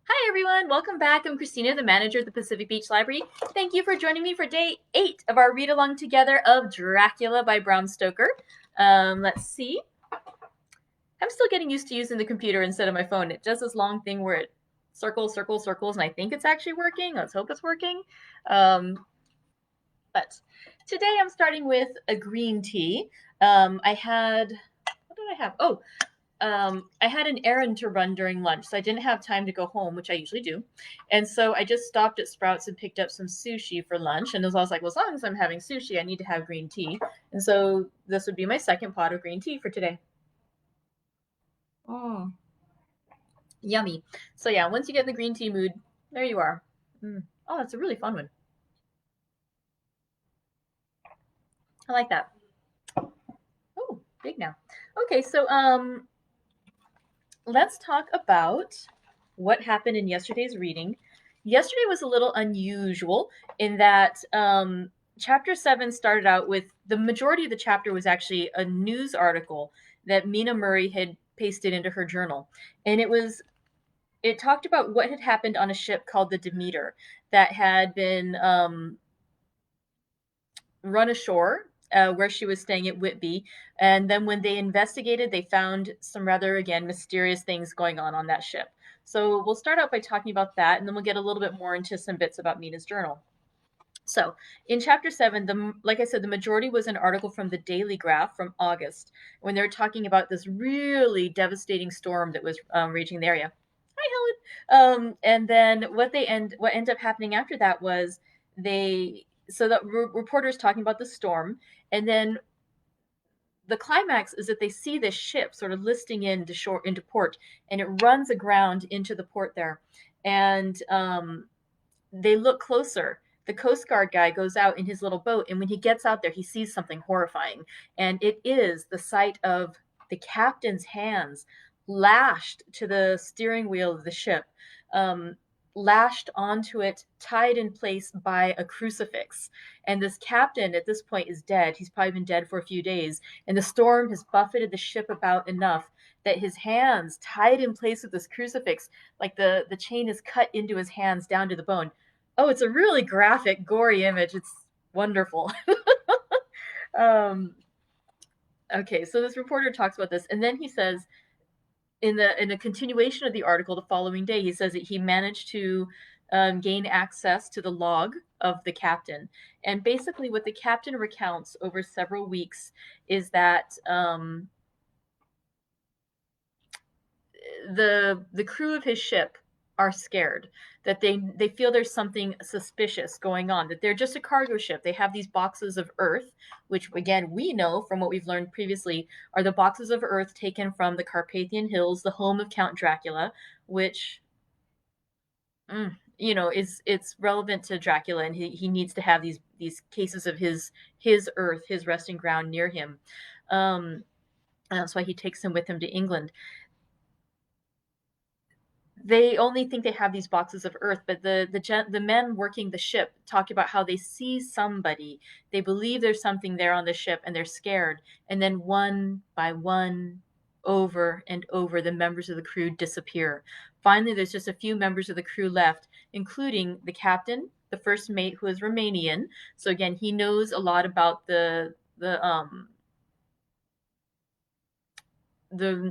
Hi everyone, welcome back. I'm Christina, the manager of the Pacific Beach Library. Thank you for joining me for day 8 of our read along together of Dracula by Bram Stoker. Let's see. I'm still getting used to using the computer instead of my phone. It does this long thing where it circles, and I think it's actually working. Let's hope it's working. But today I'm starting with a green tea. What did I have? I had an errand to run during lunch, so I didn't have time to go home, which I usually do. And so I just stopped at Sprouts and picked up some sushi for lunch. And I was like, well, as long as I'm having sushi, I need to have green tea. And so this would be my second pot of green tea for today. Mm, yummy. So yeah, once you get in the green tea mood, there you are. Oh, that's a really fun one. I like that. Oh, big now. Okay, so let's talk about what happened in yesterday's reading. Yesterday was a little unusual in that chapter 7 started out with the majority of the chapter was actually a news article that Mina Murray had pasted into her journal. And it talked about what had happened on a ship called the Demeter that had been run ashore where she was staying at Whitby. And then when they investigated, they found some rather, again, mysterious things going on that ship. So we'll start out by talking about that, and then we'll get a little bit more into some bits about Mina's journal. So in chapter 7, like I said, the majority was an article from the Daily Graph from August when they were talking about this really devastating storm that was raging the area. Hi, Helen. And then what ended up happening after that was the reporters talking about the storm, and then the climax is that they see this ship sort of listing into port, and it runs aground into the port there, and they look closer. The Coast Guard guy goes out in his little boat, and when he gets out there, he sees something horrifying, and it is the sight of the captain's hands lashed to the steering wheel of the ship, um, lashed onto it, tied in place by a crucifix. And this captain at this point is dead. He's probably been dead for a few days, and the storm has buffeted the ship about enough that his hands tied in place with this crucifix, like the chain is cut into his hands down to the bone. Oh, it's a really graphic, gory image. It's wonderful. um, okay, so this reporter talks about this, and then he says in a continuation of the article the following day, he says that he managed to gain access to the log of the captain, and basically what the captain recounts over several weeks is that the crew of his ship are scared, that they feel there's something suspicious going on, that they're just a cargo ship. They have these boxes of earth, which again we know from what we've learned previously are the boxes of earth taken from the Carpathian Hills, the home of Count Dracula, which is it's relevant to Dracula, and he needs to have these cases of his earth, his resting ground near him. And that's why he takes them with him to England. They only think they have these boxes of earth, but the men working the ship talk about how they see somebody, they believe there's something there on the ship, and they're scared, and then one by one, over and over, the members of the crew disappear. Finally, there's just a few members of the crew left, including the captain, the first mate, who is Romanian. So again, he knows a lot about the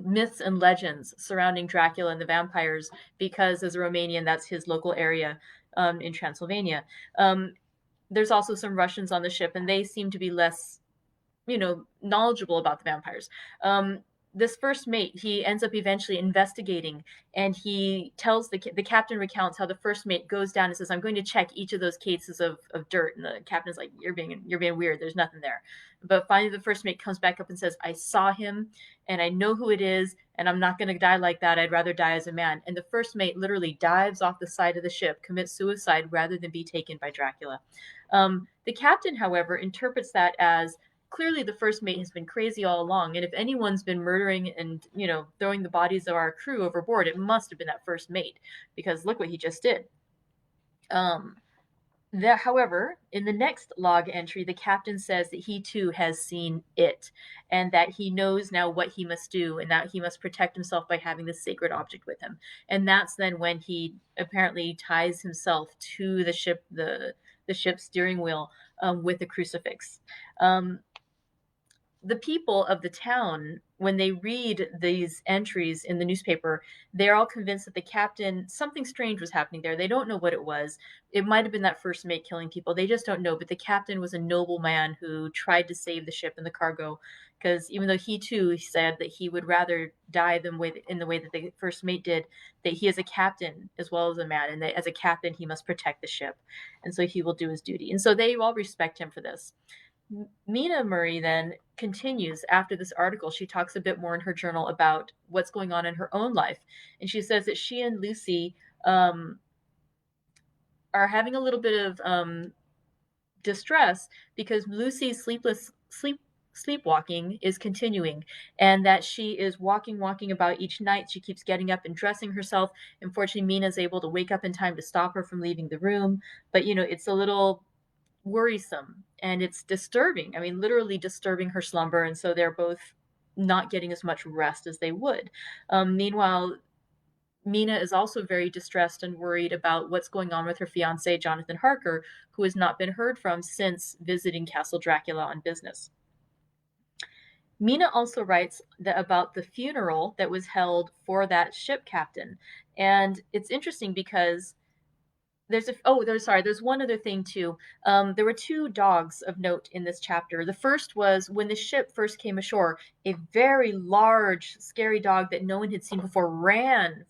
myths and legends surrounding Dracula and the vampires, because as a Romanian, that's his local area in Transylvania. There's also some Russians on the ship, and they seem to be less, knowledgeable about the vampires. This first mate, he ends up eventually investigating, and he tells the captain recounts how the first mate goes down and says, "I'm going to check each of those cases of dirt," and the captain's like, "You're being weird. There's nothing there." But finally, the first mate comes back up and says, "I saw him, and I know who it is, and I'm not going to die like that. I'd rather die as a man." And the first mate literally dives off the side of the ship, commits suicide rather than be taken by Dracula. The captain, however, interprets that as clearly the first mate has been crazy all along, and if anyone's been murdering and throwing the bodies of our crew overboard, it must have been that first mate, because look what he just did. However, in the next log entry, the captain says that he too has seen it, and that he knows now what he must do, and that he must protect himself by having this sacred object with him. And that's then when he apparently ties himself to the ship's steering wheel, with a crucifix. Um, the people of the town, when they read these entries in the newspaper, they're all convinced that the captain, something strange was happening there. They don't know what it was. It might have been that first mate killing people. They just don't know. But the captain was a noble man who tried to save the ship and the cargo. Because even though he too said that he would rather die than in the way that the first mate did, that he is a captain as well as a man, and that as a captain he must protect the ship, and so he will do his duty. And so they all respect him for this. Mina Murray then continues after this article. She talks a bit more in her journal about what's going on in her own life. And she says that she and Lucy are having a little bit of distress because Lucy's sleepwalking is continuing, and that she is walking about each night. She keeps getting up and dressing herself. Unfortunately, Mina's able to wake up in time to stop her from leaving the room. But, it's a little worrisome and it's disturbing. I mean, literally disturbing her slumber. And so they're both not getting as much rest as they would. Meanwhile, Mina is also very distressed and worried about what's going on with her fiance, Jonathan Harker, who has not been heard from since visiting Castle Dracula on business. Mina also writes about the funeral that was held for that ship captain. And it's interesting because there's one other thing too. There were two dogs of note in this chapter. The first was when the ship first came ashore, a very large, scary dog that no one had seen before ran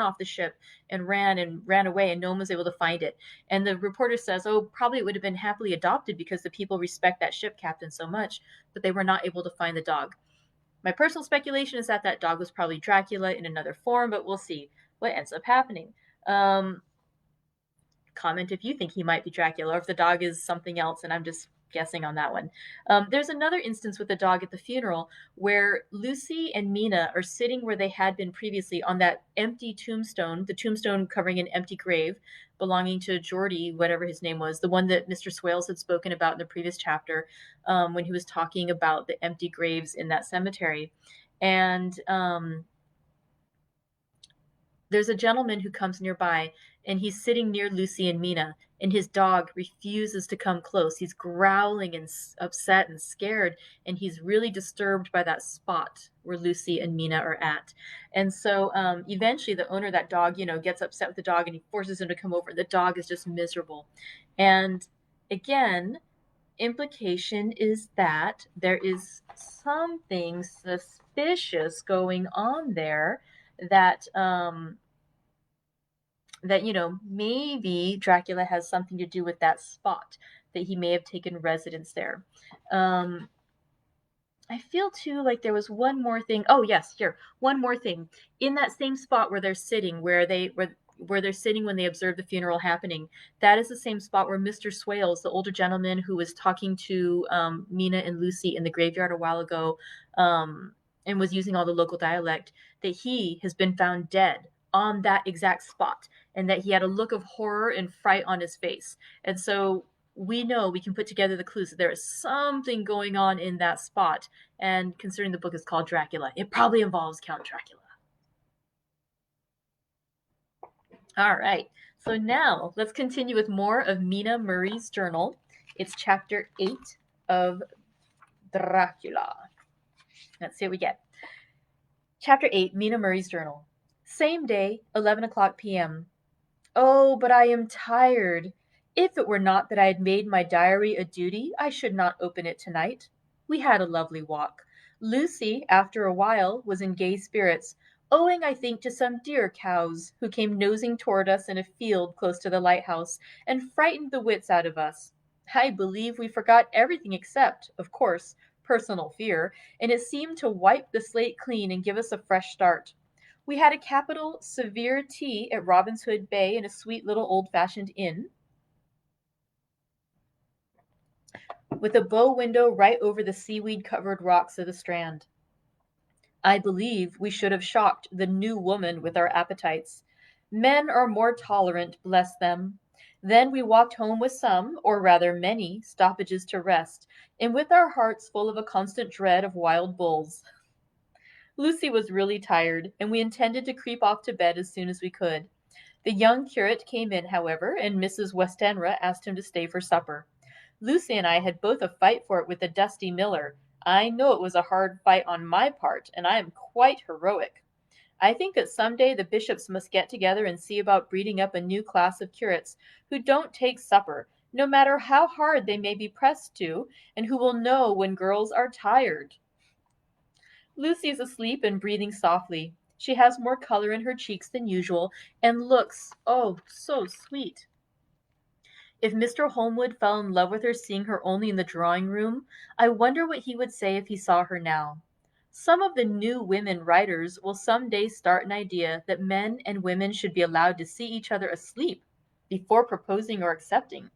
off the ship and ran away, and no one was able to find it. And the reporter says, oh, probably it would have been happily adopted because the people respect that ship captain so much, but they were not able to find the dog. My personal speculation is that dog was probably Dracula in another form, but we'll see what ends up happening. Comment if you think he might be Dracula or if the dog is something else, and I'm just guessing on that one. There's another instance with the dog at the funeral where Lucy and Mina are sitting where they had been previously on that empty tombstone, the tombstone covering an empty grave belonging to Geordie, whatever his name was, the one that Mr. Swales had spoken about in the previous chapter, when he was talking about the empty graves in that cemetery. And there's a gentleman who comes nearby, and he's sitting near Lucy and Mina, and his dog refuses to come close. He's growling and upset and scared, and he's really disturbed by that spot where Lucy and Mina are at. And so eventually the owner of that dog, gets upset with the dog, and he forces him to come over. The dog is just miserable. And again, implication is that there is something suspicious going on there, that maybe Dracula has something to do with that spot, that he may have taken residence there. I feel too like there was one more thing. Oh yes, here, one more thing. In that same spot where they're sitting, where they're sitting when they observe the funeral happening, that is the same spot where Mr. Swales, the older gentleman who was talking to Mina and Lucy in the graveyard a while ago, and was using all the local dialect, that he has been found dead on that exact spot, and that he had a look of horror and fright on his face. And so we know, we can put together the clues that there is something going on in that spot. And considering the book is called Dracula, it probably involves Count Dracula. All right, so now let's continue with more of Mina Murray's journal. It's chapter 8 of Dracula. Let's see what we get. Chapter 8, Mina Murray's journal. Same day, 11 o'clock p.m. Oh, but I am tired. If it were not that I had made my diary a duty, I should not open it tonight. We had a lovely walk. Lucy, after a while, was in gay spirits, owing, I think, to some dear cows who came nosing toward us in a field close to the lighthouse and frightened the wits out of us. I believe we forgot everything except, of course, personal fear, and it seemed to wipe the slate clean and give us a fresh start. We had a capital, severe tea at Robin's Hood Bay in a sweet little old-fashioned inn, with a bow window right over the seaweed-covered rocks of the Strand. I believe we should have shocked the new woman with our appetites. Men are more tolerant, bless them. Then we walked home with some, or rather many, stoppages to rest, and with our hearts full of a constant dread of wild bulls. Lucy was really tired, and we intended to creep off to bed as soon as we could. The young curate came in, however, and Mrs. Westenra asked him to stay for supper. Lucy and I had both a fight for it with the dusty miller. I know it was a hard fight on my part, and I am quite heroic. I think that some day the bishops must get together and see about breeding up a new class of curates who don't take supper, no matter how hard they may be pressed to, and who will know when girls are tired. Lucy is asleep and breathing softly. She has more color in her cheeks than usual, and looks, oh, so sweet. If Mr. Holmwood fell in love with her seeing her only in the drawing room, I wonder what he would say if he saw her now. Some of the new women writers will some day start an idea that men and women should be allowed to see each other asleep before proposing or accepting.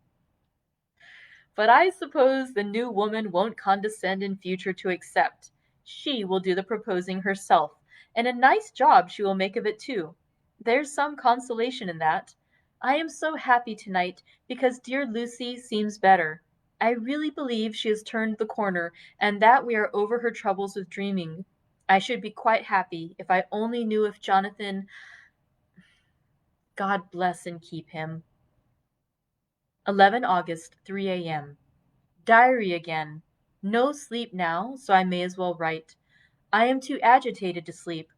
But I suppose the new woman won't condescend in future to accept. She will do the proposing herself, and a nice job she will make of it too. There's some consolation in that. I am so happy tonight because dear Lucy seems better. I really believe she has turned the corner and that we are over her troubles with dreaming. I should be quite happy if I only knew if Jonathan, God bless and keep him. 11 August, 3 a.m. Diary again. No sleep now, so I may as well write. I am too agitated to sleep.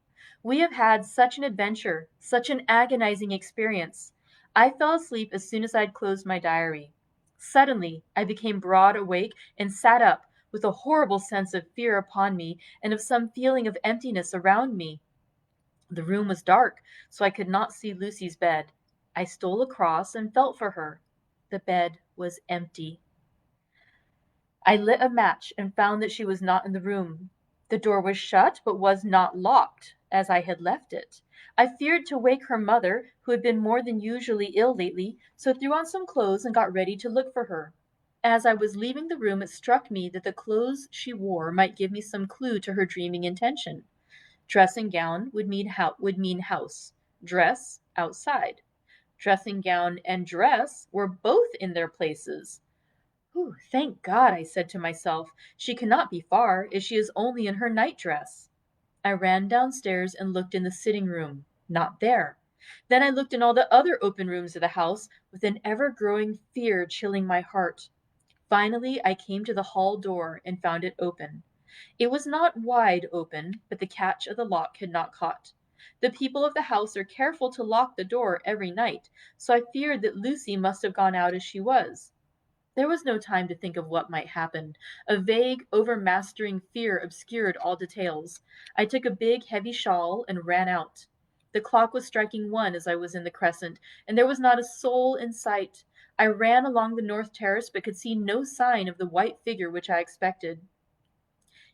We have had such an adventure, such an agonizing experience. I fell asleep as soon as I had closed my diary. Suddenly, I became broad awake and sat up, with a horrible sense of fear upon me and of some feeling of emptiness around me. The room was dark, so I could not see Lucy's bed. I stole across and felt for her. The bed was empty. I lit a match and found that she was not in the room. The door was shut, but was not locked, as I had left it. I feared to wake her mother, who had been more than usually ill lately, so threw on some clothes and got ready to look for her. As I was leaving the room, it struck me that the clothes she wore might give me some clue to her dreaming intention. Dressing gown would mean house, dress outside. Dressing gown and dress were both in their places. Thank God, I said to myself. She cannot be far, if she is only in her night-dress. I ran downstairs and looked in the sitting-room. Not there. Then I looked in all the other open rooms of the house, with an ever-growing fear chilling my heart. Finally, I came to the hall door and found it open. It was not wide open, but the catch of the lock had not caught. The people of the house are careful to lock the door every night, so I feared that Lucy must have gone out as she was. There was no time to think of what might happen. A vague, overmastering fear obscured all details. I took a big, heavy shawl and ran out. The clock was striking 1 as I was in the crescent, and there was not a soul in sight. I ran along the north terrace, but could see no sign of the white figure which I expected.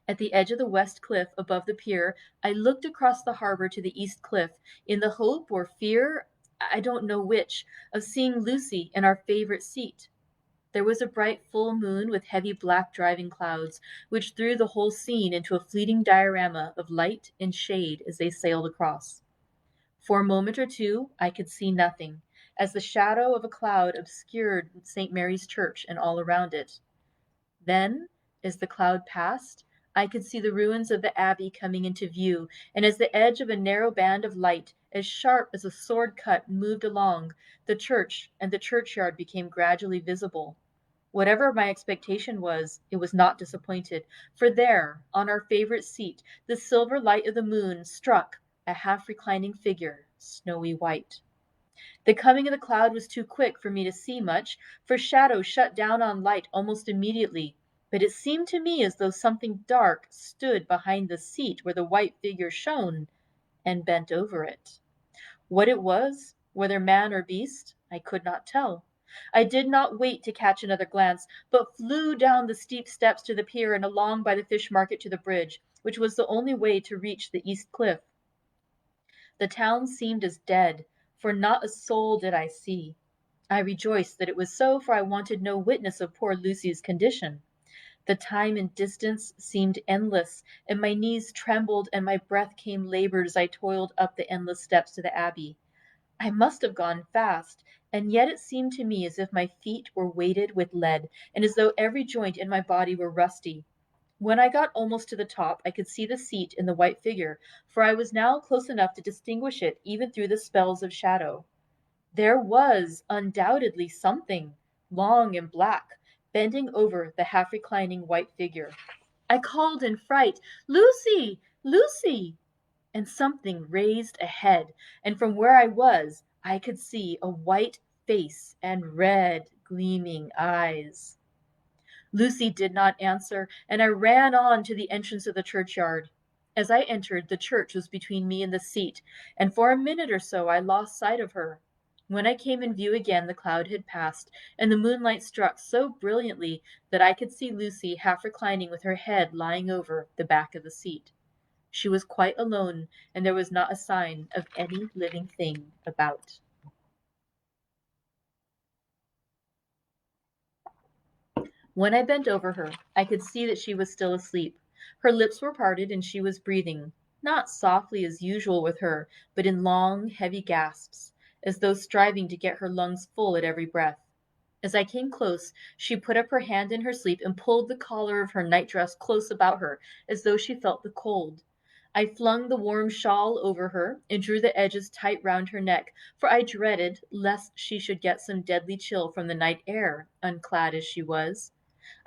At the edge of the west cliff above the pier, I looked across the harbor to the east cliff, in the hope or fear, I don't know which, of seeing Lucy in our favorite seat. There was a bright full moon with heavy black driving clouds, which threw the whole scene into a fleeting diorama of light and shade as they sailed across. For a moment or two I could see nothing, as the shadow of a cloud obscured St. Mary's Church and all around it. Then, as the cloud passed, I could see the ruins of the abbey coming into view, and as the edge of a narrow band of light, as sharp as a sword cut, moved along, the church and the churchyard became gradually visible. Whatever my expectation was, it was not disappointed, for there, on our favorite seat, the silver light of the moon struck a half-reclining figure, snowy white. The coming of the cloud was too quick for me to see much, for shadow shut down on light almost immediately, but it seemed to me as though something dark stood behind the seat where the white figure shone, and bent over it. What it was, whether man or beast, I could not tell. I did not wait to catch another glance, but flew down the steep steps to the pier and along by the fish market to the bridge, which was the only way to reach the east cliff. The town seemed as dead, for not a soul did I see. I rejoiced that it was so, for I wanted no witness of poor Lucy's condition. The time and distance seemed endless, and my knees trembled and my breath came labored as I toiled up the endless steps to the abbey. I must have gone fast, And yet it seemed to me as if my feet were weighted with lead, and as though every joint in my body were rusty. When I got almost to the top, I could see the seat and the white figure, for I was now close enough to distinguish it even through the spells of shadow. There was undoubtedly something, long and black, bending over the half-reclining white figure. I called in fright, "Lucy! Lucy!" And something raised a head, and from where I was I could see a white face and red, gleaming eyes. Lucy did not answer, and I ran on to the entrance of the churchyard. As I entered, the church was between me and the seat, and for a minute or so I lost sight of her. When I came in view again, the cloud had passed, and the moonlight struck so brilliantly that I could see Lucy half reclining with her head lying over the back of the seat. She was quite alone, and there was not a sign of any living thing about. When I bent over her, I could see that she was still asleep. Her lips were parted and she was breathing, not softly as usual with her, but in long, heavy gasps, as though striving to get her lungs full at every breath. As I came close, she put up her hand in her sleep and pulled the collar of her nightdress close about her, as though she felt the cold. I flung the warm shawl over her and drew the edges tight round her neck, for I dreaded lest she should get some deadly chill from the night air, unclad as she was.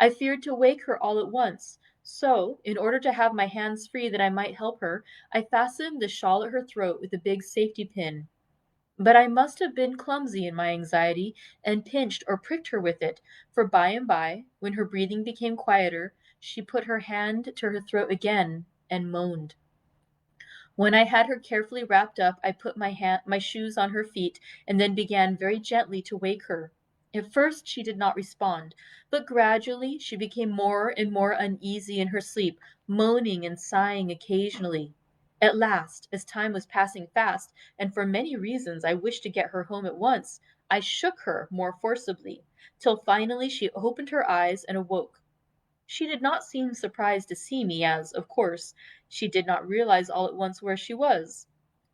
I feared to wake her all at once, so, in order to have my hands free that I might help her, I fastened the shawl at her throat with a big safety pin. But I must have been clumsy in my anxiety, and pinched or pricked her with it, for by and by, when her breathing became quieter, she put her hand to her throat again and moaned. When I had her carefully wrapped up, I put my shoes on her feet, and then began very gently to wake her. At first she did not respond, but gradually she became more and more uneasy in her sleep, moaning and sighing occasionally. At last, as time was passing fast, and for many reasons I wished to get her home at once, I shook her more forcibly, till finally she opened her eyes and awoke. She did not seem surprised to see me, as, of course, she did not realize all at once where she was.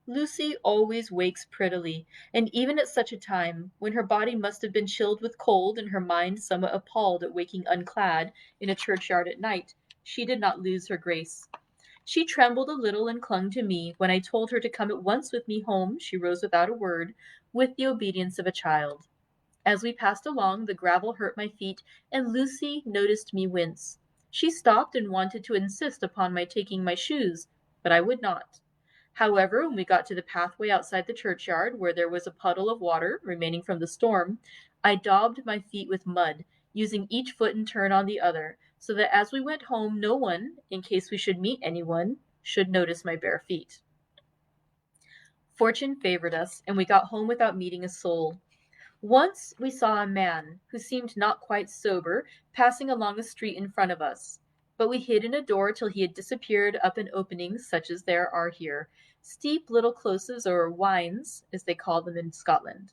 Lucy always wakes prettily, and even at such a time, when her body must have been chilled with cold and her mind somewhat appalled at waking unclad in a churchyard at night, she did not lose her grace. She trembled a little and clung to me. When I told her to come at once with me home, she rose without a word, with the obedience of a child. As we passed along, the gravel hurt my feet, and Lucy noticed me wince. She stopped and wanted to insist upon my taking my shoes, but I would not. However, when we got to the pathway outside the churchyard, where there was a puddle of water remaining from the storm, I daubed my feet with mud, using each foot in turn on the other, so that as we went home no one, in case we should meet anyone, should notice my bare feet. Fortune favored us, and we got home without meeting a soul. Once we saw a man, who seemed not quite sober, passing along a street in front of us. But we hid in a door till he had disappeared up an opening such as there are here, steep little closes or wynds, as they call them in Scotland.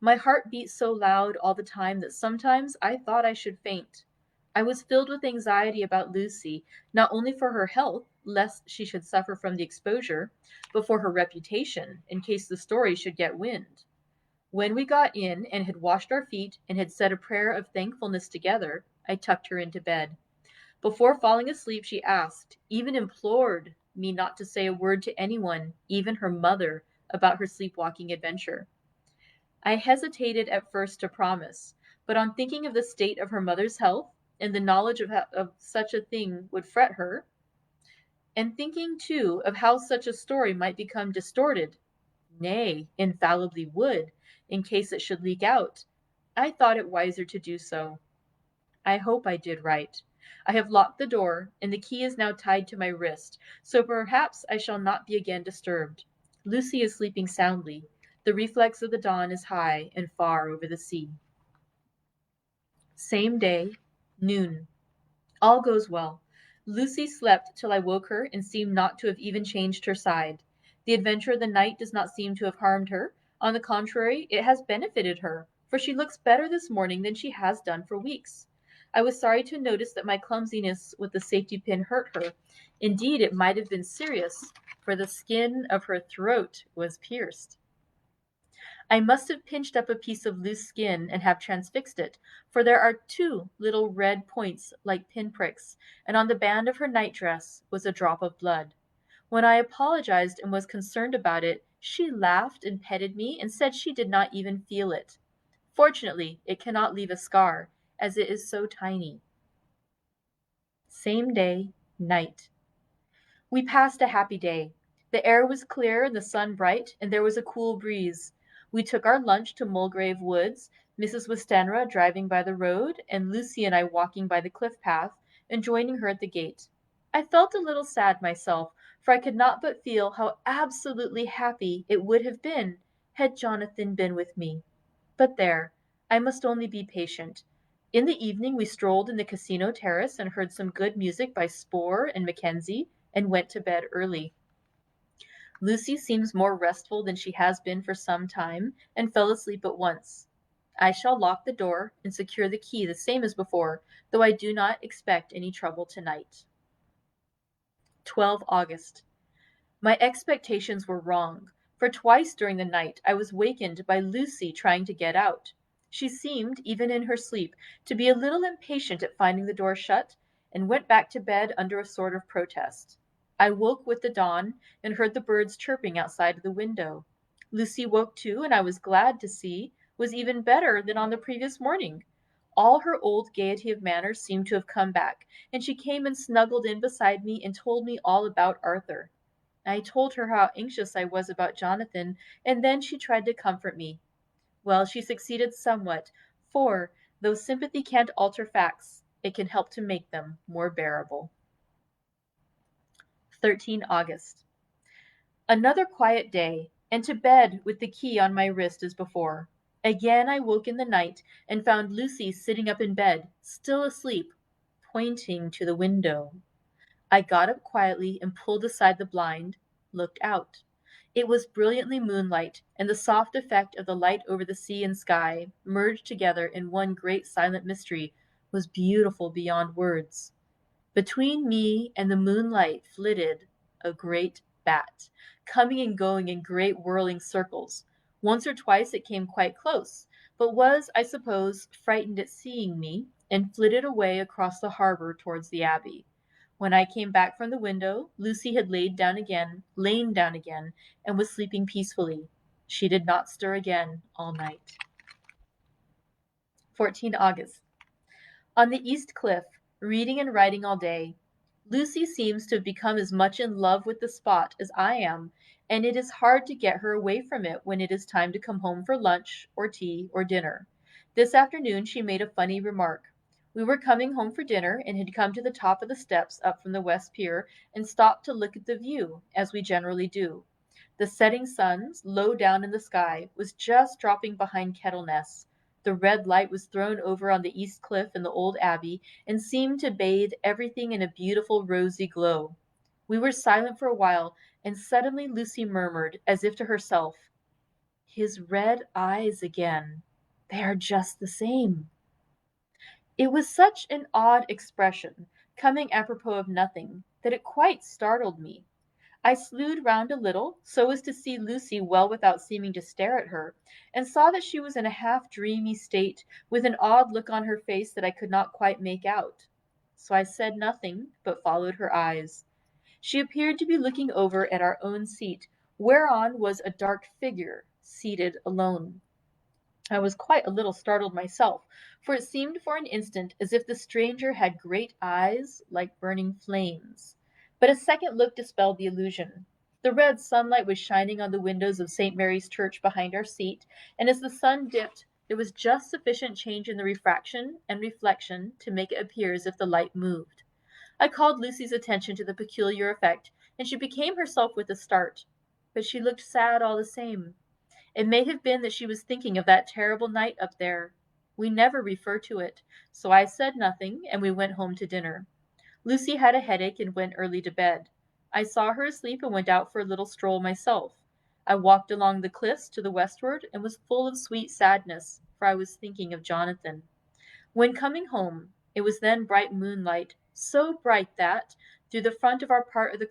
My heart beat so loud all the time that sometimes I thought I should faint. I was filled with anxiety about Lucy, not only for her health, lest she should suffer from the exposure, but for her reputation, in case the story should get wind. When we got in and had washed our feet and had said a prayer of thankfulness together, I tucked her into bed. Before falling asleep, she asked, even implored me not to say a word to anyone, even her mother, about her sleepwalking adventure. I hesitated at first to promise, but on thinking of the state of her mother's health and the knowledge of such a thing would fret her, and thinking too of how such a story might become distorted, nay, infallibly would, in case it should leak out, I thought it wiser to do so. I hope I did right. I have locked the door, and the key is now tied to my wrist, so perhaps I shall not be again disturbed. Lucy is sleeping soundly. The reflex of the dawn is high and far over the sea. Same day, noon. All goes well. Lucy slept till I woke her and seemed not to have even changed her side. The adventure of the night does not seem to have harmed her. On the contrary, it has benefited her, for she looks better this morning than she has done for weeks. I was sorry to notice that my clumsiness with the safety pin hurt her. Indeed, it might have been serious, for the skin of her throat was pierced. I must have pinched up a piece of loose skin and have transfixed it, for there are two little red points like pinpricks, and on the band of her nightdress was a drop of blood. When I apologized and was concerned about it, she laughed and petted me and said she did not even feel it. Fortunately, it cannot leave a scar, as it is so tiny. Same day, night. We passed a happy day. The air was clear and the sun bright, and there was a cool breeze. We took our lunch to Mulgrave Woods, Mrs. Westenra driving by the road, and Lucy and I walking by the cliff path, and joining her at the gate. I felt a little sad myself, for I could not but feel how absolutely happy it would have been had Jonathan been with me. But there, I must only be patient. In the evening we strolled in the casino terrace and heard some good music by Spohr and Mackenzie, and went to bed early. Lucy seems more restful than she has been for some time, and fell asleep at once. I shall lock the door and secure the key the same as before, though I do not expect any trouble tonight. 12 August. My expectations were wrong, for twice during the night I was wakened by Lucy trying to get out. She seemed, even in her sleep, to be a little impatient at finding the door shut, and went back to bed under a sort of protest. I woke with the dawn, and heard the birds chirping outside the window. Lucy woke too, and I was glad to see was even better than on the previous morning. All her old gaiety of manner seemed to have come back, and she came and snuggled in beside me and told me all about Arthur. I told her how anxious I was about Jonathan, and then she tried to comfort me. Well, she succeeded somewhat, for, though sympathy can't alter facts, it can help to make them more bearable. 13 August. Another quiet day, and to bed with the key on my wrist as before. Again I woke in the night, and found Lucy sitting up in bed, still asleep, pointing to the window. I got up quietly and pulled aside the blind, looked out. It was brilliantly moonlight, and the soft effect of the light over the sea and sky, merged together in one great silent mystery, was beautiful beyond words. Between me and the moonlight flitted a great bat, coming and going in great whirling circles. Once or twice it came quite close, but was, I suppose, frightened at seeing me, and flitted away across the harbor towards the Abbey. When I came back from the window, Lucy had lain down again, and was sleeping peacefully. She did not stir again all night. 14 August. On the East Cliff, reading and writing all day. Lucy seems to have become as much in love with the spot as I am, and it is hard to get her away from it when it is time to come home for lunch, or tea, or dinner. This afternoon she made a funny remark. We were coming home for dinner, and had come to the top of the steps up from the West Pier, and stopped to look at the view, as we generally do. The setting sun, low down in the sky, was just dropping behind Kettleness. The red light was thrown over on the east cliff and the old abbey, and seemed to bathe everything in a beautiful rosy glow. We were silent for a while, and suddenly Lucy murmured, as if to herself, "His red eyes again. They are just the same." It was such an odd expression, coming apropos of nothing, that it quite startled me. I slewed round a little, so as to see Lucy well without seeming to stare at her, and saw that she was in a half-dreamy state, with an odd look on her face that I could not quite make out. So I said nothing, but followed her eyes. She appeared to be looking over at our own seat, whereon was a dark figure, seated alone. I was quite a little startled myself, for it seemed for an instant as if the stranger had great eyes like burning flames. But a second look dispelled the illusion. The red sunlight was shining on the windows of St. Mary's Church behind our seat, and as the sun dipped, there was just sufficient change in the refraction and reflection to make it appear as if the light moved. I called Lucy's attention to the peculiar effect, and she became herself with a start. But she looked sad all the same. It may have been that she was thinking of that terrible night up there. We never refer to it, so I said nothing, and we went home to dinner. Lucy had a headache and went early to bed. I saw her asleep and went out for a little stroll myself. I walked along the cliffs to the westward, and was full of sweet sadness, for I was thinking of Jonathan. When coming home, it was then bright moonlight, so bright that, though the front of our part of the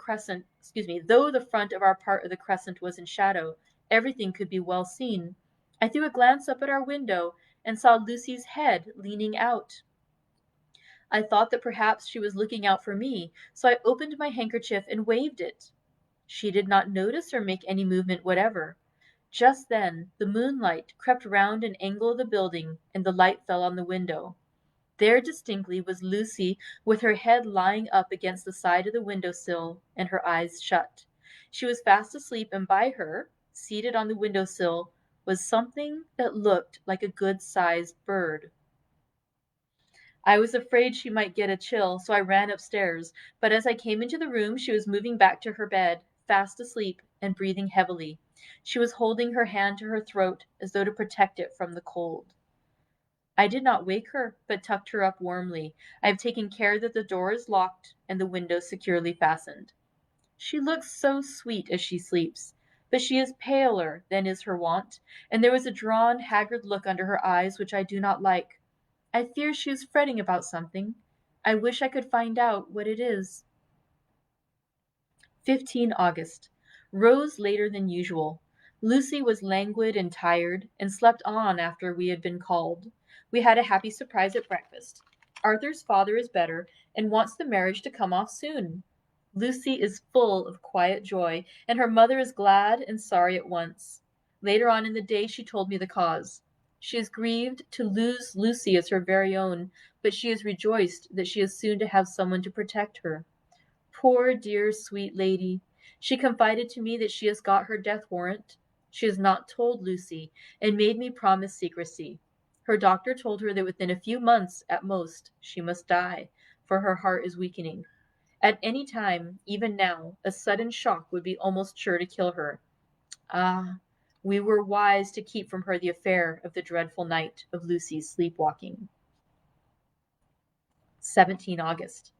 crescent was in shadow, everything could be well seen. I threw a glance up at our window and saw Lucy's head leaning out. I thought that perhaps she was looking out for me, so I opened my handkerchief and waved it. She did not notice or make any movement whatever. Just then the moonlight crept round an angle of the building, and the light fell on the window. There distinctly was Lucy with her head lying up against the side of the window sill and her eyes shut. She was fast asleep, and by her, seated on the window sill, was something that looked like a good-sized bird. I was afraid she might get a chill, so I ran upstairs, but as I came into the room she was moving back to her bed, fast asleep and breathing heavily. She was holding her hand to her throat as though to protect it from the cold. I did not wake her, but tucked her up warmly. I have taken care that the door is locked and the window securely fastened. She looks so sweet as she sleeps, but she is paler than is her wont, and there is a drawn, haggard look under her eyes which I do not like. I fear she is fretting about something. I wish I could find out what it is. 15 August. Rose later than usual. Lucy was languid and tired, and slept on after we had been called. We had a happy surprise at breakfast. Arthur's father is better, and wants the marriage to come off soon. Lucy is full of quiet joy, and her mother is glad and sorry at once. Later on in the day she told me the cause. She is grieved to lose Lucy as her very own, but she is rejoiced that she is soon to have someone to protect her. Poor dear sweet lady! She confided to me that she has got her death warrant. She has not told Lucy, and made me promise secrecy. Her doctor told her that within a few months at most she must die, for her heart is weakening. At any time, even now, a sudden shock would be almost sure to kill her. Ah, we were wise to keep from her the affair of the dreadful night of Lucy's sleepwalking. 17 August.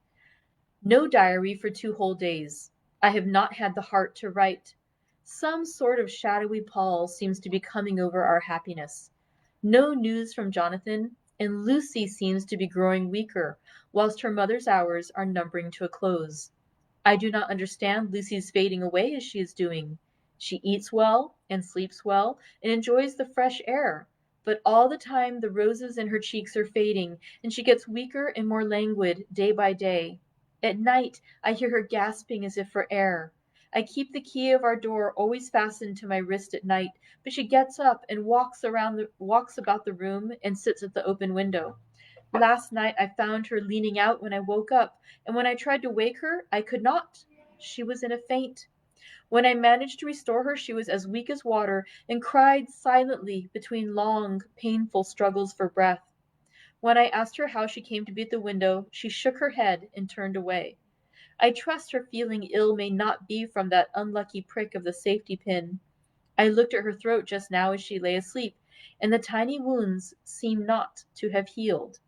No diary for 2 whole days. I have not had the heart to write. Some sort of shadowy pall seems to be coming over our happiness. No news from Jonathan, and Lucy seems to be growing weaker, whilst her mother's hours are numbering to a close. I do not understand Lucy's fading away as she is doing. She eats well and sleeps well and enjoys the fresh air, but all the time the roses in her cheeks are fading, and she gets weaker and more languid day by day. At night I hear her gasping as if for air. I keep the key of our door always fastened to my wrist at night, but she gets up and walks about the room and sits at the open window. Last night I found her leaning out when I woke up, and when I tried to wake her I could not. She was in a faint. When I managed to restore her she was as weak as water, and cried silently between long, painful struggles for breath. When I asked her how she came to be at the window, she shook her head and turned away. I trust her feeling ill may not be from that unlucky prick of the safety pin. I looked at her throat just now as she lay asleep, and the tiny wounds seem not to have healed.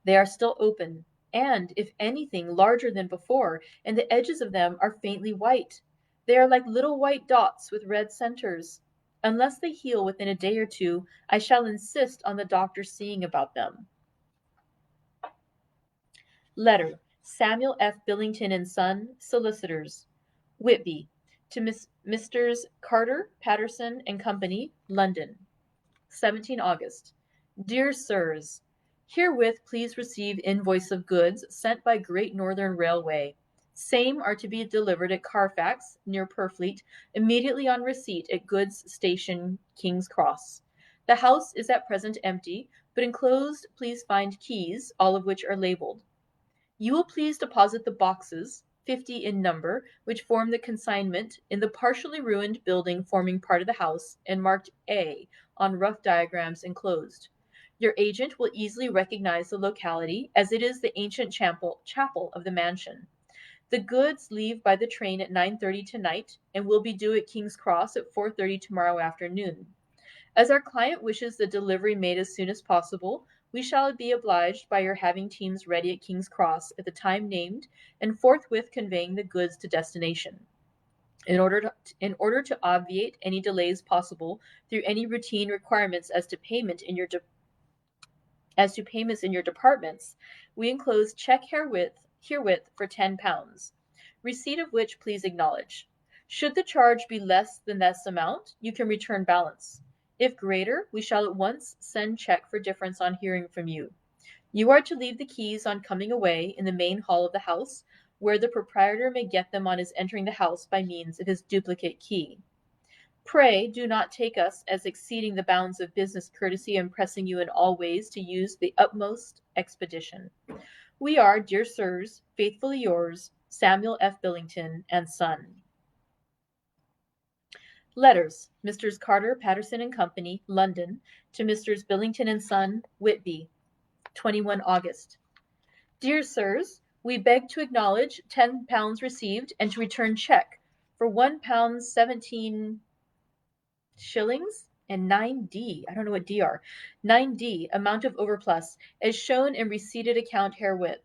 They are still open, and, if anything, larger than before, and the edges of them are faintly white. They are like little white dots with red centers. Unless they heal within a day or two, I shall insist on the doctor seeing about them. Letter. Samuel F. Billington and Son, Solicitors. Whitby. To Messrs. Carter, Patterson and Company, London. 17 August. Dear Sirs, herewith please receive invoice of goods sent by Great Northern Railway. Same are to be delivered at Carfax, near Purfleet, immediately on receipt at Goods Station, King's Cross. The house is at present empty, but enclosed please find keys, all of which are labelled. You will please deposit the boxes, 50 in number, which form the consignment, in the partially ruined building forming part of the house, and marked A on rough diagrams enclosed. Your agent will easily recognize the locality, as it is the ancient chapel of the mansion. The goods leave by the train at 9:30 tonight, and will be due at King's Cross at 4:30 tomorrow afternoon. As our client wishes the delivery made as soon as possible, we shall be obliged by your having teams ready at King's Cross at the time named, and forthwith conveying the goods to destination. In order to obviate any delays possible through any routine requirements as to payments in your departments, we enclose check herewith for £10, receipt of which please acknowledge. Should the charge be less than this amount, you can return balance. If greater, we shall at once send check for difference on hearing from you. You are to leave the keys on coming away in the main hall of the house, where the proprietor may get them on his entering the house by means of his duplicate key. Pray do not take us as exceeding the bounds of business courtesy and pressing you in all ways to use the utmost expedition. We are, dear sirs, faithfully yours, Samuel F. Billington and Son. Letters, Messrs. Carter, Patterson and Company, London, to Messrs. Billington and Son, Whitby, 21 August. Dear Sirs, we beg to acknowledge £10 received and to return cheque for £1 17 shillings and 9d, I don't know what d are, 9d, amount of overplus, as shown in receipted account herewith.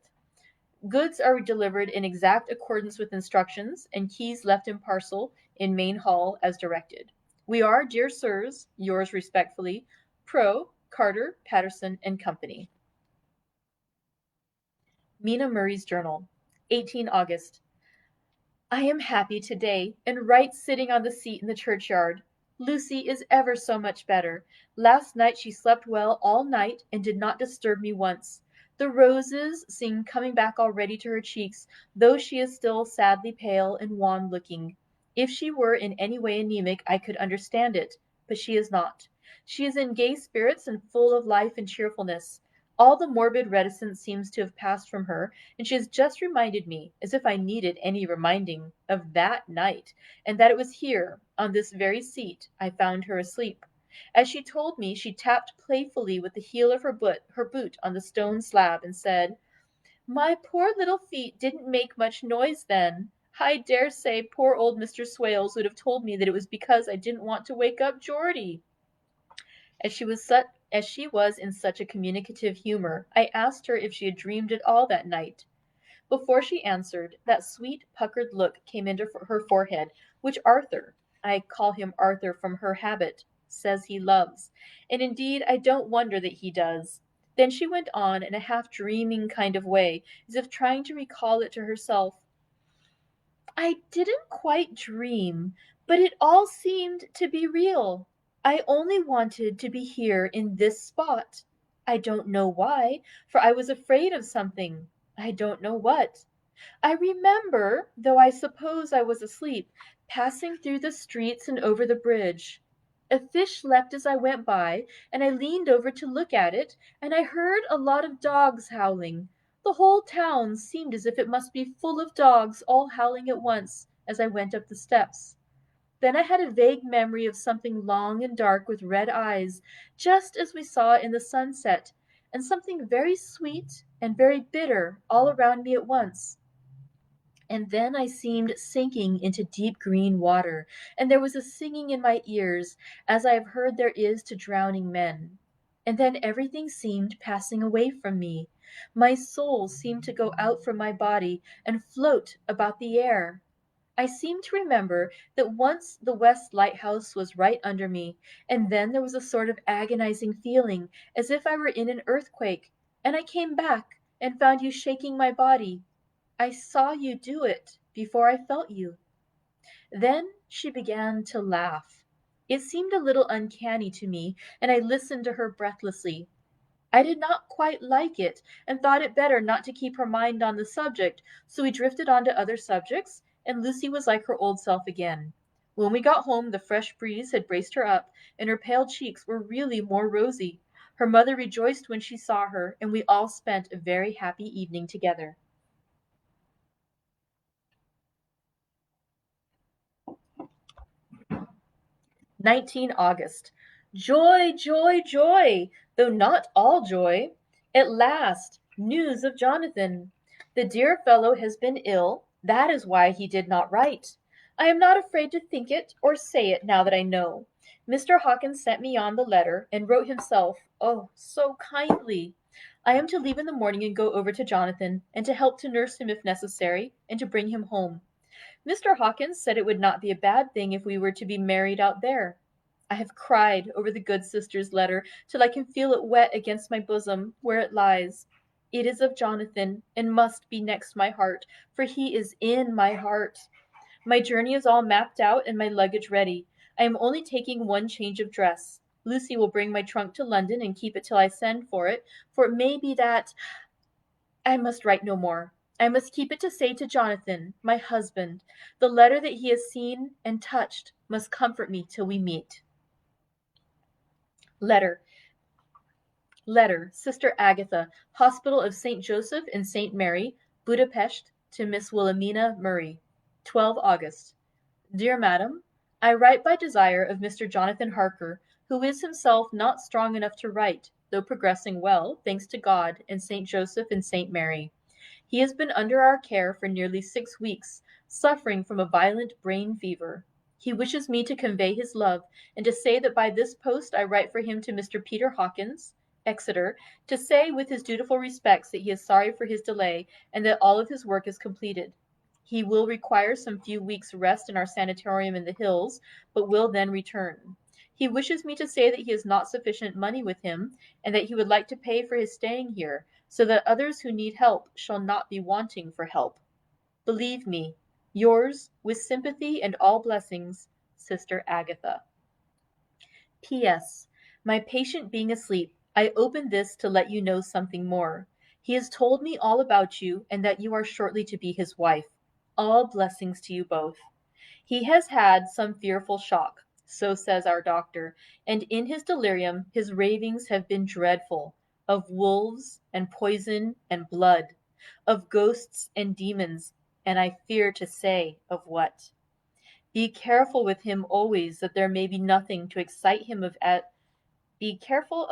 Goods are delivered in exact accordance with instructions, and keys left in parcel in main hall as directed. We are, dear sirs, yours respectfully, Pro. Carter, Patterson and Company. Mina Murray's Journal, 18 August. I am happy today, and right sitting on the seat in the churchyard. Lucy is ever so much better. Last night she slept well all night and did not disturb me once. The roses seem coming back already to her cheeks, though she is still sadly pale and wan-looking. If she were in any way anemic I could understand it, but she is not. She is in gay spirits and full of life and cheerfulness. All the morbid reticence seems to have passed from her, and she has just reminded me, as if I needed any reminding, of that night, and that it was here, on this very seat, I found her asleep. As she told me, she tapped playfully with the heel of her boot on the stone slab, and said, "My poor little feet didn't make much noise then. I dare say poor old Mr. Swales would have told me that it was because I didn't want to wake up Geordie." As she was in such a communicative humor, I asked her if she had dreamed at all that night. Before she answered, that sweet puckered look came into her forehead, which Arthur, I call him Arthur from her habit, says he loves, and indeed I don't wonder that he does. Then she went on in a half-dreaming kind of way, as if trying to recall it to herself. I didn't quite dream, but it all seemed to be real. I only wanted to be here in this spot. I don't know why, for I was afraid of something. I don't know what. I remember, though I suppose I was asleep, passing through the streets and over the bridge. A fish leapt as I went by, and I leaned over to look at it, and I heard a lot of dogs howling. The whole town seemed as if it must be full of dogs all howling at once, as I went up the steps. Then I had a vague memory of something long and dark with red eyes, just as we saw in the sunset, and something very sweet and very bitter all around me at once. And then I seemed sinking into deep green water, and there was a singing in my ears, as I have heard there is to drowning men. And then everything seemed passing away from me. My soul seemed to go out from my body and float about the air. I seem to remember that once the West Lighthouse was right under me, and then there was a sort of agonizing feeling, as if I were in an earthquake, and I came back and found you shaking my body. I saw you do it before I felt you." Then she began to laugh. It seemed a little uncanny to me, and I listened to her breathlessly. I did not quite like it, and thought it better not to keep her mind on the subject, so we drifted on to other subjects, and Lucy was like her old self again. When we got home the fresh breeze had braced her up, and her pale cheeks were really more rosy. Her mother rejoiced when she saw her, and we all spent a very happy evening together. 19 August. Joy, joy, joy, though not all joy. At last, news of Jonathan. The dear fellow has been ill, that is why he did not write. I am not afraid to think it or say it now that I know. Mr. Hawkins sent me on the letter and wrote himself, oh, so kindly. I am to leave in the morning and go over to Jonathan, and to help to nurse him if necessary, and to bring him home. Mr. Hawkins said it would not be a bad thing if we were to be married out there. I have cried over the good sister's letter till I can feel it wet against my bosom, where it lies. It is of Jonathan, and must be next my heart, for he is in my heart. My journey is all mapped out and my luggage ready. I am only taking one change of dress. Lucy will bring my trunk to London and keep it till I send for it may be that I must write no more. I must keep it to say to Jonathan, my husband, the letter that he has seen and touched must comfort me till we meet. Letter. Sister Agatha, Hospital of St. Joseph and St. Mary, Budapest, to Miss Wilhelmina Murray. 12 August. Dear Madam, I write by desire of Mr. Jonathan Harker, who is himself not strong enough to write, though progressing well, thanks to God, and St. Joseph and St. Mary. He has been under our care for nearly 6 weeks, suffering from a violent brain fever. He wishes me to convey his love, and to say that by this post I write for him to Mr. Peter Hawkins, Exeter, to say with his dutiful respects that he is sorry for his delay, and that all of his work is completed. He will require some few weeks' rest in our sanatorium in the hills, but will then return. He wishes me to say that he has not sufficient money with him, and that he would like to pay for his staying here, so that others who need help shall not be wanting for help. Believe me, yours, with sympathy and all blessings, Sister Agatha. P.S. My patient being asleep, I open this to let you know something more. He has told me all about you, and that you are shortly to be his wife. All blessings to you both. He has had some fearful shock, so says our doctor, and in his delirium his ravings have been dreadful, of wolves and poison and blood, of ghosts and demons, and I fear to say of what. Be careful with him always that there may be nothing to excite him be careful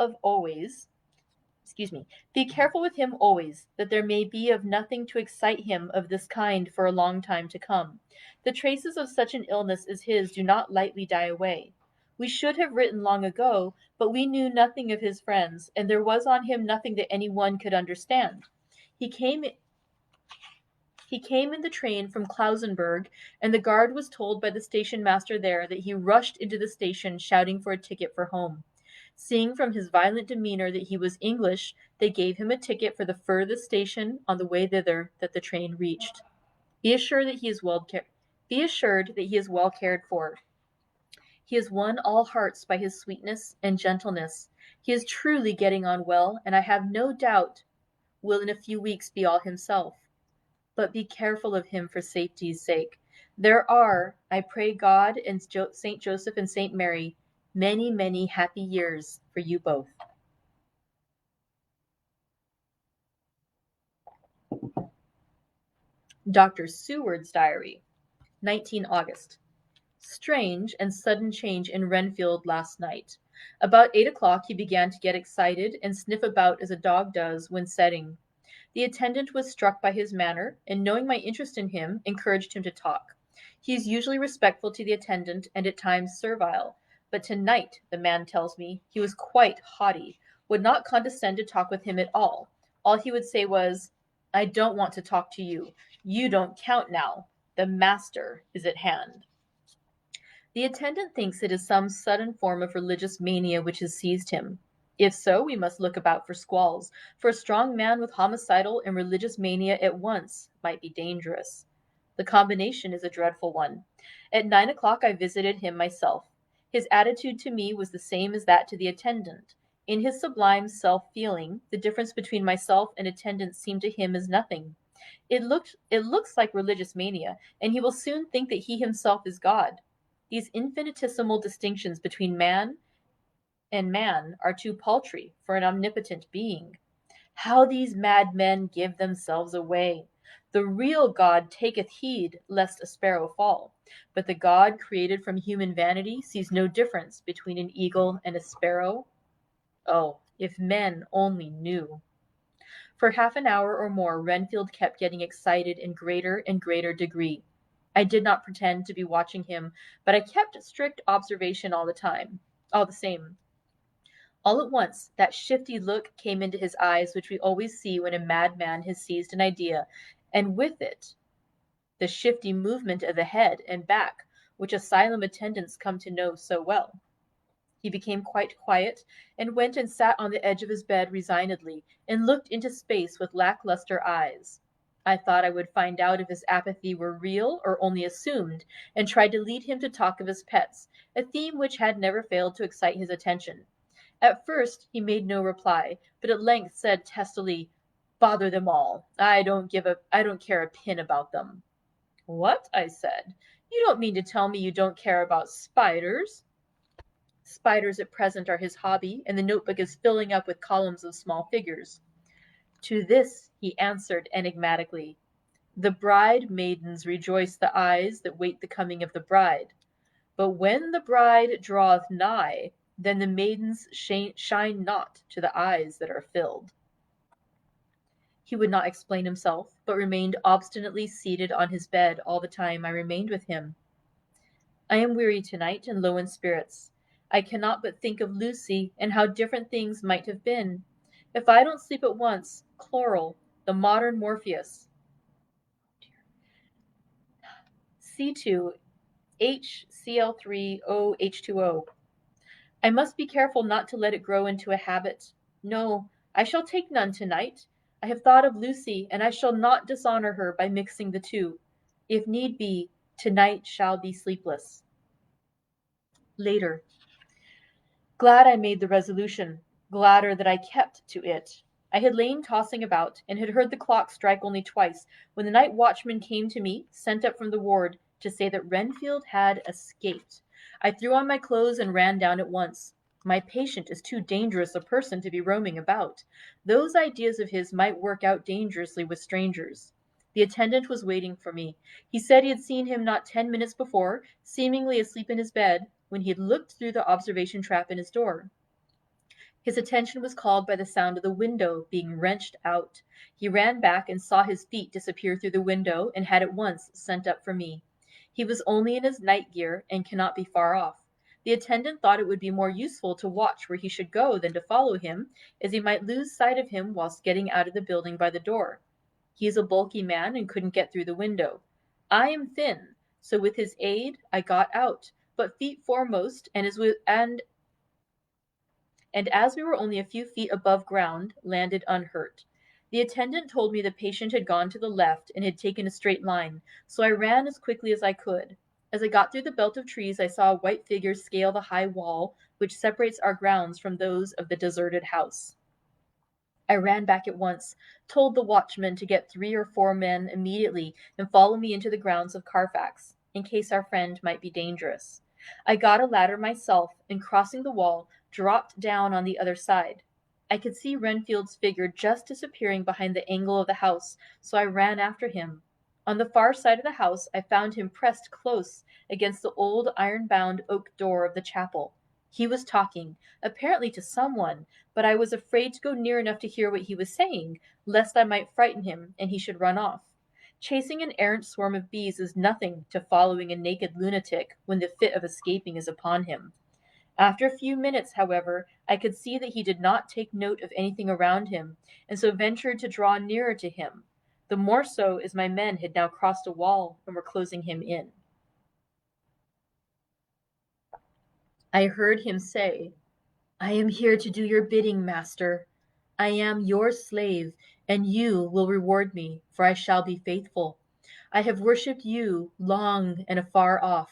with him always, that there may be of nothing to excite him of this kind for a long time to come. The traces of such an illness as his do not lightly die away. We should have written long ago, but we knew nothing of his friends, and there was on him nothing that any one could understand. He came in the train from Klausenburg, and the guard was told by the station master there that he rushed into the station shouting for a ticket for home. Seeing from his violent demeanor that he was English, they gave him a ticket for the furthest station on the way thither that the train reached. Be assured that he is well cared for. He has won all hearts by his sweetness and gentleness. He is truly getting on well, and I have no doubt will in a few weeks be all himself. But be careful of him for safety's sake. There are, I pray God and St. Joseph and St. Mary, many, many happy years for you both. Dr. Seward's diary, 19 August. Strange and sudden change in Renfield last night. About 8 o'clock he began to get excited and sniff about as a dog does when setting. The attendant was struck by his manner, and knowing my interest in him, encouraged him to talk. He is usually respectful to the attendant and at times servile, but tonight, the man tells me, he was quite haughty, would not condescend to talk with him at all. All he would say was, I don't want to talk to you. You don't count now. The master is at hand. The attendant thinks it is some sudden form of religious mania which has seized him. If so, we must look about for squalls, for a strong man with homicidal and religious mania at once might be dangerous. The combination is a dreadful one. At 9 o'clock I visited him myself. His attitude to me was the same as that to the attendant. In his sublime self-feeling, the difference between myself and attendant seemed to him as nothing. It looks like religious mania, and he will soon think that he himself is God. These infinitesimal distinctions between man and man are too paltry for an omnipotent being. How these madmen give themselves away! The real God taketh heed lest a sparrow fall, but the God created from human vanity sees no difference between an eagle and a sparrow. Oh, if men only knew! For half an hour or more Renfield kept getting excited in greater and greater degree. I did not pretend to be watching him, but I kept strict observation all the same. All at once that shifty look came into his eyes which we always see when a madman has seized an idea, and with it the shifty movement of the head and back which asylum attendants come to know so well. He became quite quiet, and went and sat on the edge of his bed resignedly, and looked into space with lackluster eyes. I thought I would find out if his apathy were real or only assumed, and tried to lead him to talk of his pets, a theme which had never failed to excite his attention. At first he made no reply, but at length said testily, "Bother them all. I don't care a pin about them." "What?" I said. "You don't mean to tell me you don't care about spiders?" Spiders at present are his hobby, and the notebook is filling up with columns of small figures. To this he answered enigmatically, "The bride maidens rejoice the eyes that wait the coming of the bride. But when the bride draweth nigh, then the maidens shine not to the eyes that are filled." He would not explain himself, but remained obstinately seated on his bed all the time I remained with him. I am weary tonight and low in spirits. I cannot but think of Lucy, and how different things might have been. If I don't sleep at once, chloral, the modern Morpheus. C2, HCl3O H2O. I must be careful not to let it grow into a habit. No, I shall take none tonight. I have thought of Lucy, and I shall not dishonor her by mixing the two. If need be, tonight shall be sleepless. Later. Glad I made the resolution, gladder that I kept to it. I had lain tossing about, and had heard the clock strike only twice, when the night watchman came to me, sent up from the ward, to say that Renfield had escaped. I threw on my clothes and ran down at once. My patient is too dangerous a person to be roaming about. Those ideas of his might work out dangerously with strangers. The attendant was waiting for me. He said he had seen him not 10 minutes before, seemingly asleep in his bed, when he had looked through the observation trap in his door. His attention was called by the sound of the window being wrenched out. He ran back and saw his feet disappear through the window, and had at once sent up for me. He was only in his night gear, and cannot be far off. The attendant thought it would be more useful to watch where he should go than to follow him, as he might lose sight of him whilst getting out of the building by the door. He is a bulky man, and couldn't get through the window. I am thin, so with his aid I got out, but feet foremost, and as we were only a few feet above ground, landed unhurt. The attendant told me the patient had gone to the left and had taken a straight line, so I ran as quickly as I could. As I got through the belt of trees, I saw a white figure scale the high wall which separates our grounds from those of the deserted house. I ran back at once, told the watchman to get 3 or 4 men immediately and follow me into the grounds of Carfax, in case our friend might be dangerous. I got a ladder myself, and crossing the wall, dropped down on the other side. I could see Renfield's figure just disappearing behind the angle of the house, so I ran after him. On the far side of the house I found him pressed close against the old iron-bound oak door of the chapel. He was talking, apparently to someone, but I was afraid to go near enough to hear what he was saying, lest I might frighten him and he should run off. Chasing an errant swarm of bees is nothing to following a naked lunatic when the fit of escaping is upon him. After a few minutes, however, I could see that he did not take note of anything around him, and so ventured to draw nearer to him, the more so as my men had now crossed a wall and were closing him in. I heard him say, "I am here to do your bidding, master. I am your slave, and you will reward me, for I shall be faithful. I have worshipped you long and afar off.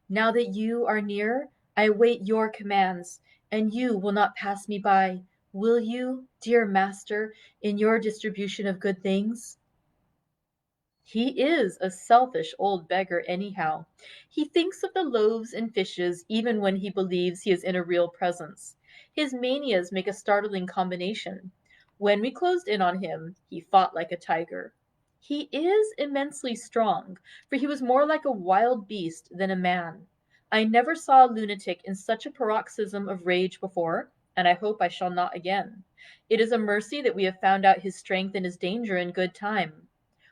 Now that you are near, I await your commands, and you will not pass me by, will you, dear master, in your distribution of good things?" He is a selfish old beggar anyhow. He thinks of the loaves and fishes even when he believes he is in a real presence. His manias make a startling combination. When we closed in on him, he fought like a tiger. He is immensely strong, for he was more like a wild beast than a man. I never saw a lunatic in such a paroxysm of rage before, and I hope I shall not again. It is a mercy that we have found out his strength and his danger in good time.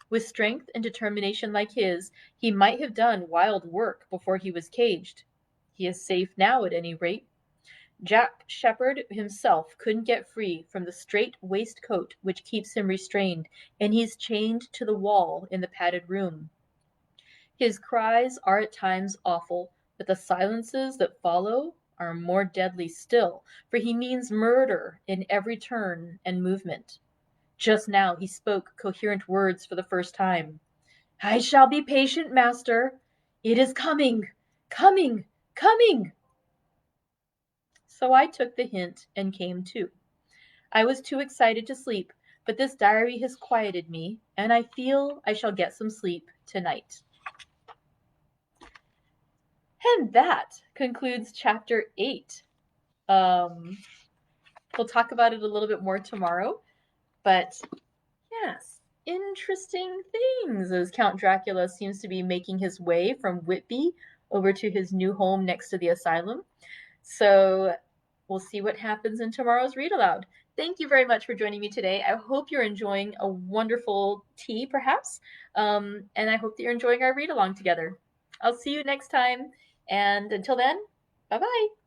With strength and determination like his, he might have done wild work before he was caged. He is safe now, at any rate. Jack Sheppard himself couldn't get free from the strait waistcoat which keeps him restrained, and he is chained to the wall in the padded room. His cries are at times awful, but the silences that follow are more deadly still, for he means murder in every turn and movement. Just now he spoke coherent words for the first time. I shall be patient, master. It is coming, coming, coming. So I took the hint and came too. I was too excited to sleep, but this diary has quieted me, and I feel I shall get some sleep tonight. And that concludes chapter 8. We'll talk about it a little bit more tomorrow, but yes, interesting things as Count Dracula seems to be making his way from Whitby over to his new home next to the asylum. So we'll see what happens in tomorrow's read aloud. Thank you very much for joining me today. I hope you're enjoying a wonderful tea, perhaps, and I hope that you're enjoying our read along together. I'll see you next time, and until then, bye bye.